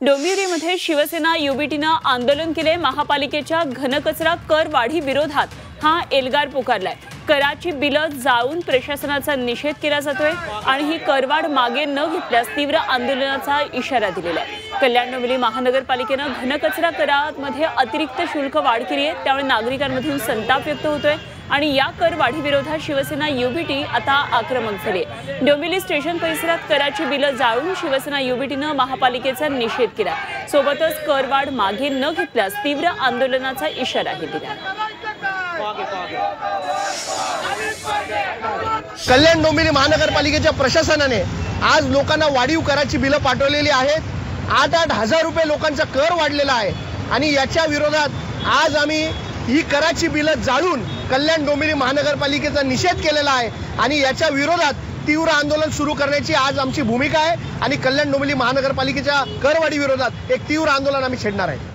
डोंबिवलीमध्ये शिवसेना युबीटीनं आंदोलन केले। महापालिकेच्या घनकचरा कर वाढी विरोधात हा एल्गार पुकारलाय। कराची बिलं जाळून प्रशासनाचा निषेध केला जातोय आणि ही करवाढ मागे न घेतल्यास तीव्र आंदोलनाचा इशारा दिलेला आहे। कल्याण डोंबिवली महानगरपालिकेनं घनकचरा करामध्ये अतिरिक्त शुल्क वाढ केली आहे, त्यामुळे नागरिकांमधून संताप व्यक्त होतोय आणि या कर वाढी विरोधात शिवसेना युबीटी आता आक्रमक झाली। डोंबिवली स्टेशन परिसरात कराची बिलं जाळून शिवसेना युबीटीनं महापालिकेचा निषेध केला। सोबतच करवाढ मागे न घेतल्यास तीव्र आंदोलनाचा इशाराही दिला। कल्याण डोंबिवली महानगरपालिकेच्या प्रशासनाने आज लोकांना वाढीव कराची बिलं पाठवलेली आहेत। 8-8 हजार रुपये लोकांचा कर वाढलेला आहे आणि याच्या विरोधात आज आम्ही ही कराची बिलं जाळून कल्याण डोंबिवली महानगरपालिकेचा निषेध केलेला आहे आणि याच्या विरोधात तीव्र आंदोलन सुरू करण्याची आज आमची भूमिका आहे आणि कल्याण डोंबिवली महानगरपालिकेच्या करवाढी विरोधात एक तीव्र आंदोलन आम्ही छेडणार आहे।